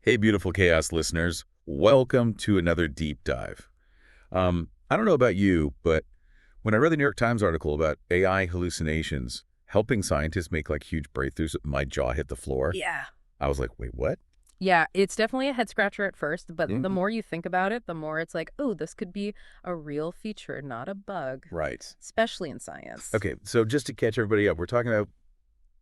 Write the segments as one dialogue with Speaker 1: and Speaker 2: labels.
Speaker 1: Hey, beautiful chaos listeners. Welcome to another deep dive. I don't know about you, but when I read the New York Times article about AI hallucinations helping scientists make like huge breakthroughs, my jaw hit the floor.
Speaker 2: Yeah.
Speaker 1: I was like, wait, what?
Speaker 2: Yeah, it's definitely a head scratcher at first, but the
Speaker 1: Mhm.
Speaker 2: more you think about it, the more it's like, oh, this could be a real feature, not a bug,
Speaker 1: Right.
Speaker 2: especially in science.
Speaker 1: Okay, so just to catch everybody up, we're talking about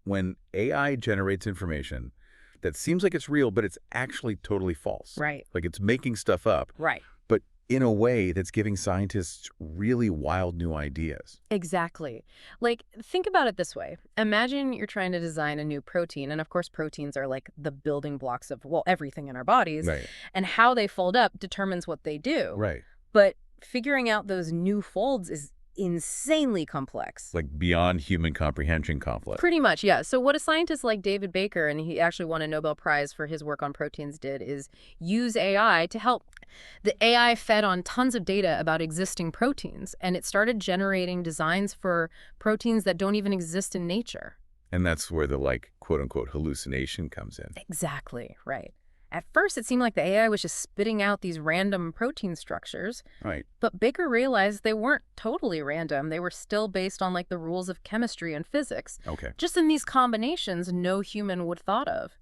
Speaker 1: when AI generates information that seems like it's real, but it's actually totally false.
Speaker 2: Right.
Speaker 1: Like it's making stuff up,
Speaker 2: Right.
Speaker 1: but in a way that's giving scientists really wild new ideas.
Speaker 2: Exactly. Like, think about it this way. Imagine you're trying to design a new protein, and of course, proteins are like the building blocks of, well, everything in our bodies,
Speaker 1: Right.
Speaker 2: and how they fold up determines what they do.
Speaker 1: Right.
Speaker 2: But figuring out those new folds is insanely complex.
Speaker 1: Like beyond human comprehension conflict.
Speaker 2: Pretty much, yeah. So what a scientist like David Baker, and he actually won a Nobel Prize for his work on proteins, did is use AI to help. The AI fed on tons of data about existing proteins, and it started generating designs for proteins that don't even exist in nature.
Speaker 1: And that's where the like quote unquote hallucination comes in.
Speaker 2: Exactly, right. At first, it seemed like the AI was just spitting out these random protein structures,
Speaker 1: Right.
Speaker 2: but Baker realized they weren't totally random. They were still based on like the rules of chemistry and physics,
Speaker 1: Okay.
Speaker 2: just in these combinations no human would thought of.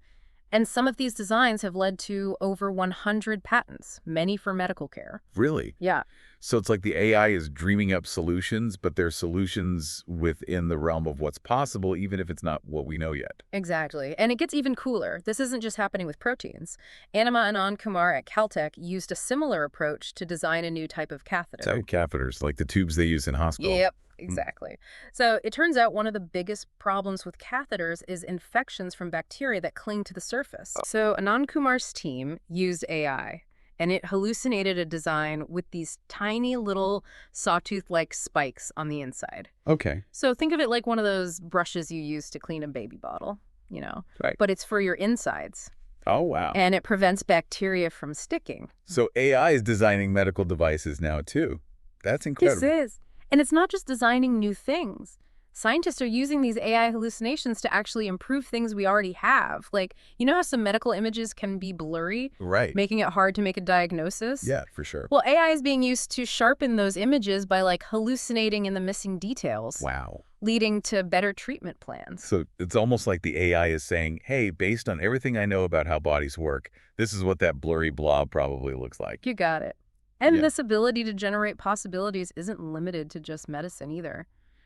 Speaker 2: And some of these designs have led to over 100 patents, many for medical care.
Speaker 1: Really?
Speaker 2: Yeah,
Speaker 1: So it's like the AI is dreaming up solutions, but they're solutions within the realm of what's possible, even if it's not what we know yet.
Speaker 2: exactly. And it gets even cooler. This isn't just happening with proteins. Anima and Anand Kumar at Caltech used a similar approach to design a new type of catheter.
Speaker 1: So catheters, like the tubes they use in hospital.
Speaker 2: Yep,
Speaker 1: Mm.
Speaker 2: exactly. So it turns out one of the biggest problems with catheters is infections from bacteria that cling to the surface. So Anand Kumar's team used AI, and it hallucinated a design with these tiny little sawtooth-like spikes on the inside.
Speaker 1: Okay.
Speaker 2: So think of it like one of those brushes you use to clean a baby bottle, you know,
Speaker 1: Right.
Speaker 2: but it's for your insides,
Speaker 1: Oh, wow.
Speaker 2: and it prevents bacteria from sticking.
Speaker 1: So AI is designing medical devices now, too. That's
Speaker 2: This
Speaker 1: incredible.
Speaker 2: is. And it's not just designing new things. Scientists are using these AI hallucinations to actually improve things we already have. Like, you know how some medical images can be blurry,
Speaker 1: Right.
Speaker 2: making it hard to make a diagnosis?
Speaker 1: Yeah, for sure.
Speaker 2: Well, AI is being used to sharpen those images by like hallucinating in the missing details,
Speaker 1: Wow.
Speaker 2: leading to better treatment plans.
Speaker 1: So it's almost like the AI is saying, hey, based on everything I know about how bodies work, this is what that blurry blob probably looks like.
Speaker 2: You got it. And
Speaker 1: Yeah.
Speaker 2: this ability to generate possibilities isn't limited to just medicine either.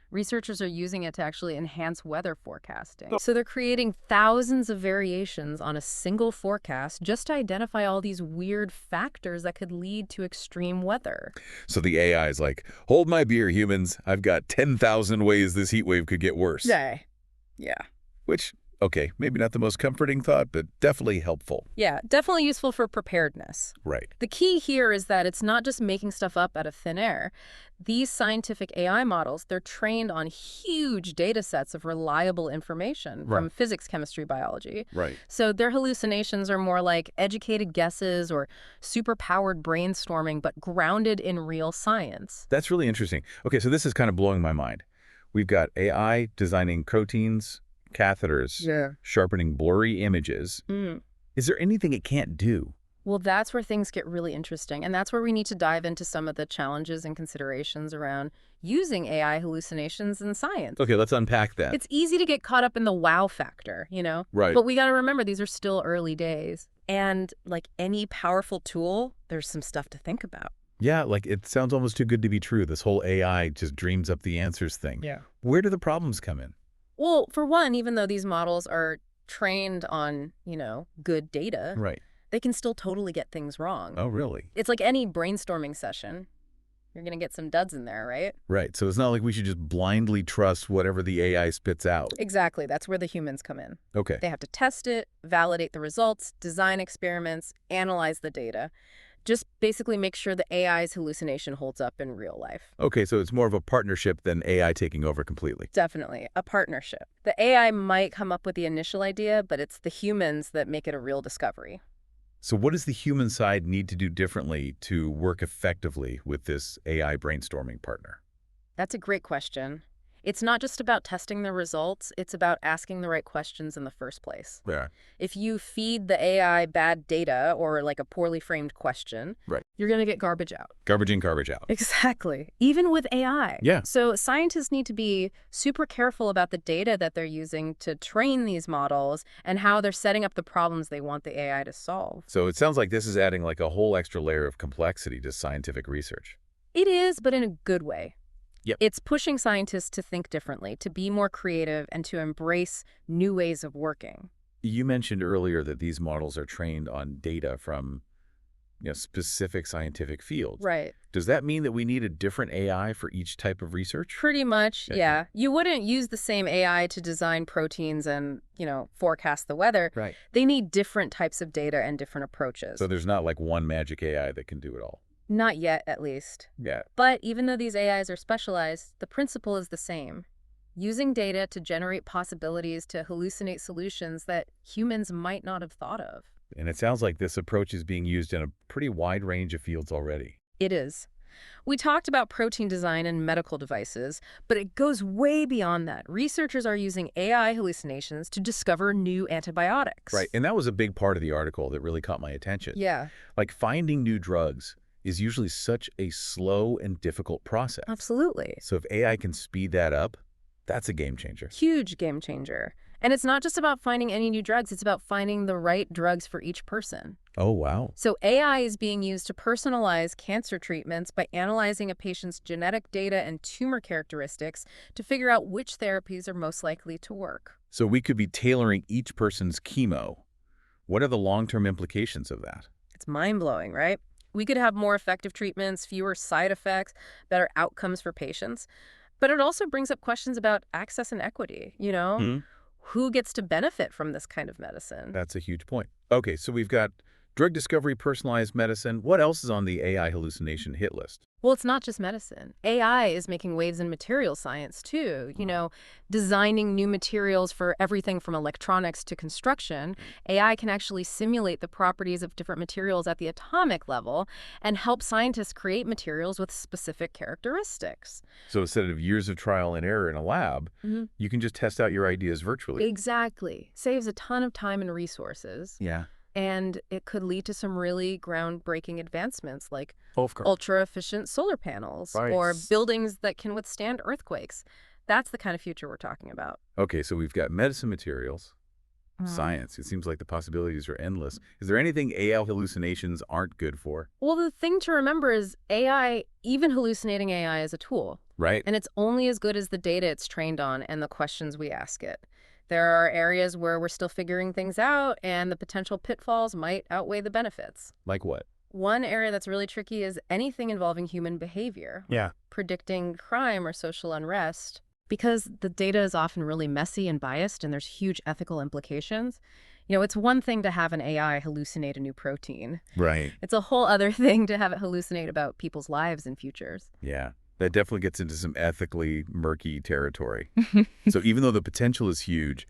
Speaker 2: Researchers are using it to actually enhance weather forecasting. So they're creating thousands of variations on a single forecast just to identify all these weird factors that could lead to extreme weather.
Speaker 1: So the AI is like, hold my beer, humans. I've got 10,000 ways this heat wave could get worse.
Speaker 2: Yeah.
Speaker 1: Which, okay, maybe not the most comforting thought, but definitely helpful.
Speaker 2: Yeah, definitely useful for preparedness.
Speaker 1: Right.
Speaker 2: The key here is that it's not just making stuff up out of thin air. These scientific AI models, they're trained on huge data sets of reliable information from
Speaker 1: Right.
Speaker 2: physics, chemistry, biology.
Speaker 1: Right.
Speaker 2: So their hallucinations are more like educated guesses or superpowered brainstorming, but grounded in real science.
Speaker 1: That's really interesting. Okay, so this is kind of blowing my mind. We've got AI designing proteins, catheters, sharpening blurry images.
Speaker 2: Mm.
Speaker 1: Is there anything it can't do?
Speaker 2: Well, that's where things get really interesting. And that's where we need to dive into some of the challenges and considerations around using AI hallucinations in science.
Speaker 1: Okay, let's unpack that.
Speaker 2: It's easy to get caught up in the wow factor, you know?
Speaker 1: Right.
Speaker 2: But we got to remember these are still early days. And like any powerful tool, there's some stuff to think about.
Speaker 1: Yeah, like it sounds almost too good to be true. This whole AI just dreams up the answers thing.
Speaker 2: Yeah.
Speaker 1: Where do the problems come in?
Speaker 2: Well, for one, even though these models are trained on, good data,
Speaker 1: Right.
Speaker 2: they can still totally get things wrong.
Speaker 1: Oh, really?
Speaker 2: It's like any brainstorming session. You're going to get some duds in there, right?
Speaker 1: Right. So it's not like we should just blindly trust whatever the AI spits out.
Speaker 2: Exactly. That's where the humans come in.
Speaker 1: Okay.
Speaker 2: They have to test it, validate the results, design experiments, analyze the data. Just basically make sure the AI's hallucination holds up in real life.
Speaker 1: Okay, so it's more of a partnership than AI taking over completely.
Speaker 2: Definitely. A partnership. The AI might come up with the initial idea, but it's the humans that make it a real discovery.
Speaker 1: So what does the human side need to do differently to work effectively with this AI brainstorming partner?
Speaker 2: That's a great question. It's not just about testing the results, it's about asking the right questions in the first place.
Speaker 1: Yeah.
Speaker 2: If you feed the AI bad data or like a poorly framed question,
Speaker 1: Right.
Speaker 2: you're going to get garbage out.
Speaker 1: Garbage in, garbage out.
Speaker 2: Exactly. Even with AI.
Speaker 1: Yeah.
Speaker 2: So scientists need to be super careful about the data that they're using to train these models and how they're setting up the problems they want the AI to solve.
Speaker 1: So it sounds like this is adding like a whole extra layer of complexity to scientific research.
Speaker 2: It is, but in a good way.
Speaker 1: Yep.
Speaker 2: It's pushing scientists to think differently, to be more creative, and to embrace new ways of working.
Speaker 1: You mentioned earlier that these models are trained on data from specific scientific fields.
Speaker 2: Right.
Speaker 1: Does that mean that we need a different AI for each type of research?
Speaker 2: Pretty much,
Speaker 1: Okay.
Speaker 2: yeah. You wouldn't use the same AI to design proteins and, forecast the weather.
Speaker 1: Right.
Speaker 2: They need different types of data and different approaches.
Speaker 1: So there's not like one magic AI that can do it all.
Speaker 2: Not yet, at least.
Speaker 1: Yeah.
Speaker 2: But even though these AIs are specialized, the principle is the same. Using data to generate possibilities to hallucinate solutions that humans might not have thought of.
Speaker 1: And it sounds like this approach is being used in a pretty wide range of fields already.
Speaker 2: It is. We talked about protein design and medical devices, but it goes way beyond that. Researchers are using AI hallucinations to discover new antibiotics.
Speaker 1: Right. And that was a big part of the article that really caught my attention.
Speaker 2: Yeah,
Speaker 1: Like finding new drugs is usually such a slow and difficult process.
Speaker 2: absolutely.
Speaker 1: So if AI can speed that up, that's a game changer.
Speaker 2: Huge game changer. And it's not just about finding any new drugs, it's about finding the right drugs for each person.
Speaker 1: Oh, wow.
Speaker 2: So AI is being used to personalize cancer treatments by analyzing a patient's genetic data and tumor characteristics to figure out which therapies are most likely to work.
Speaker 1: So we could be tailoring each person's chemo. What are the long-term implications of that?
Speaker 2: It's mind-blowing, right? We could have more effective treatments, fewer side effects, better outcomes for patients. But it also brings up questions about access and equity, Who gets to benefit from this kind of medicine?
Speaker 1: That's a huge point. Okay, so we've got drug discovery, personalized medicine. What else is on the AI hallucination hit list?
Speaker 2: Well, it's not just medicine. AI is making waves in material science, too. Designing new materials for everything from electronics to construction. AI can actually simulate the properties of different materials at the atomic level and help scientists create materials with specific characteristics.
Speaker 1: So instead of years of trial and error in a lab, you can just test out your ideas virtually.
Speaker 2: Exactly. Saves a ton of time and resources.
Speaker 1: Yeah.
Speaker 2: And it could lead to some really groundbreaking advancements like
Speaker 1: Oh, of course.
Speaker 2: ultra-efficient solar panels
Speaker 1: Right.
Speaker 2: or buildings that can withstand earthquakes. That's the kind of future we're talking about.
Speaker 1: Okay, so we've got medicine materials, science. It seems like the possibilities are endless. Is there anything AI hallucinations aren't good for?
Speaker 2: Well, the thing to remember is AI, even hallucinating AI, is a tool.
Speaker 1: Right?
Speaker 2: And it's only as good as the data it's trained on and the questions we ask it. There are areas where we're still figuring things out, and the potential pitfalls might outweigh the benefits.
Speaker 1: Like what?
Speaker 2: One area that's really tricky is anything involving human behavior.
Speaker 1: Yeah.
Speaker 2: Predicting crime or social unrest. Because the data is often really messy and biased, and there's huge ethical implications. It's one thing to have an AI hallucinate a new protein.
Speaker 1: Right.
Speaker 2: It's a whole other thing to have it hallucinate about people's lives and futures.
Speaker 1: Yeah. That definitely gets into some ethically murky territory. So even though the potential is huge,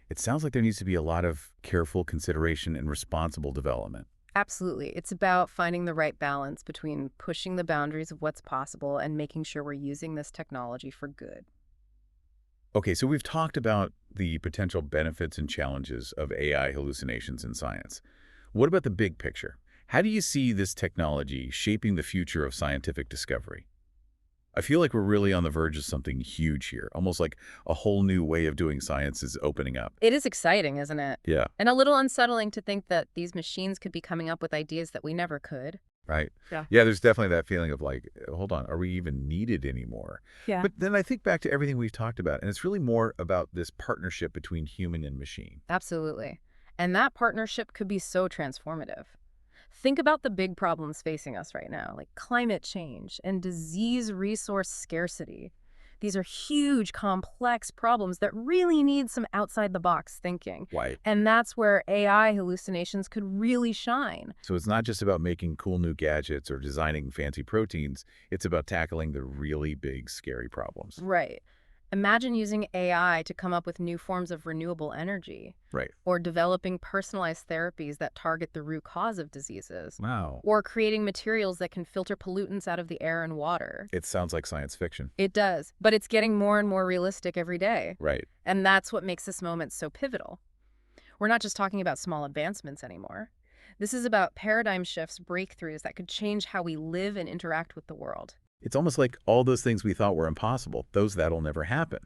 Speaker 1: it sounds like there needs to be a lot of careful consideration and responsible development.
Speaker 2: Absolutely. It's about finding the right balance between pushing the boundaries of what's possible and making sure we're using this technology for good.
Speaker 1: Okay, so we've talked about the potential benefits and challenges of AI hallucinations in science. What about the big picture? How do you see this technology shaping the future of scientific discovery? I feel like we're really on the verge of something huge here, almost like a whole new way of doing science is opening up.
Speaker 2: It is exciting, isn't it?
Speaker 1: Yeah.
Speaker 2: And a little unsettling to think that these machines could be coming up with ideas that we never could.
Speaker 1: Right?
Speaker 2: Yeah.
Speaker 1: Yeah, there's definitely that feeling of like, hold on, are we even needed anymore?
Speaker 2: Yeah.
Speaker 1: But then I think back to everything we've talked about, and it's really more about this partnership between human and machine.
Speaker 2: Absolutely. And that partnership could be so transformative. Think about the big problems facing us right now, like climate change and disease resource scarcity. These are huge, complex problems that really need some outside-the-box thinking.
Speaker 1: Right.
Speaker 2: And that's where AI hallucinations could really shine.
Speaker 1: So it's not just about making cool new gadgets or designing fancy proteins. It's about tackling the really big, scary problems.
Speaker 2: Right. Imagine using AI to come up with new forms of renewable energy,
Speaker 1: Right.
Speaker 2: or developing personalized therapies that target the root cause of diseases,
Speaker 1: Wow.
Speaker 2: or creating materials that can filter pollutants out of the air and water.
Speaker 1: It sounds like science fiction.
Speaker 2: It does, but it's getting more and more realistic every day.
Speaker 1: Right.
Speaker 2: And that's what makes this moment so pivotal. We're not just talking about small advancements anymore. This is about paradigm shifts, breakthroughs that could change how we live and interact with the world.
Speaker 1: It's almost like all those things we thought were impossible, those that'll never happen.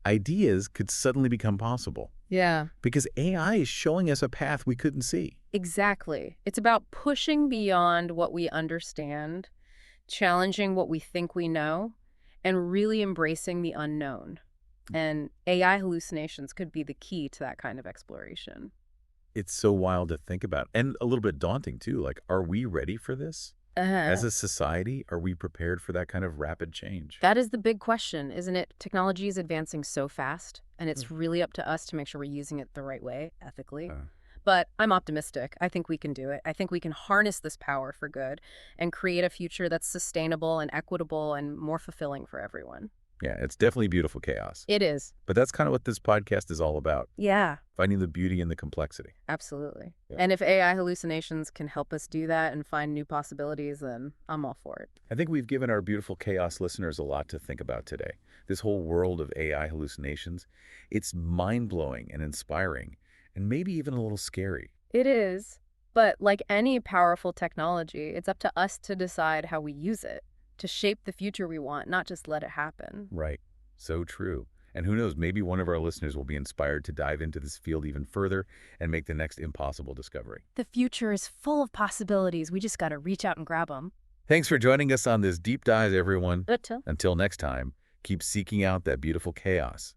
Speaker 1: Ideas could suddenly become possible
Speaker 2: Yeah.
Speaker 1: because AI is showing us a path we couldn't see.
Speaker 2: Exactly. It's about pushing beyond what we understand, challenging what we think we know, and really embracing the unknown. And AI hallucinations could be the key to that kind of exploration.
Speaker 1: It's so wild to think about and a little bit daunting too. Like, are we ready for this? As a society, are we prepared for that kind of rapid change?
Speaker 2: That is the big question, isn't it? Technology is advancing so fast, and it's really up to us to make sure we're using it the right way, ethically.
Speaker 1: Uh,
Speaker 2: But I'm optimistic. I think we can do it. I think we can harness this power for good and create a future that's sustainable and equitable and more fulfilling for everyone.
Speaker 1: yeah, it's definitely beautiful chaos.
Speaker 2: It is.
Speaker 1: But that's kind of what this podcast is all about,
Speaker 2: Yeah,
Speaker 1: finding the beauty in the complexity.
Speaker 2: absolutely.
Speaker 1: Yeah.
Speaker 2: And if AI hallucinations can help us do that and find new possibilities, then I'm all for it.
Speaker 1: I think we've given our beautiful chaos listeners a lot to think about today. This whole world of AI hallucinations, it's mind-blowing and inspiring, and maybe even a little scary.
Speaker 2: It is. But like any powerful technology, it's up to us to decide how we use it, to shape the future we want, not just let it happen.
Speaker 1: Right. So true. And who knows, maybe one of our listeners will be inspired to dive into this field even further and make the next impossible discovery.
Speaker 2: The future is full of possibilities. We just got to reach out and grab them.
Speaker 1: Thanks for joining us on this deep dive, everyone.
Speaker 2: Gotcha.
Speaker 1: Until next time, keep seeking out that beautiful chaos.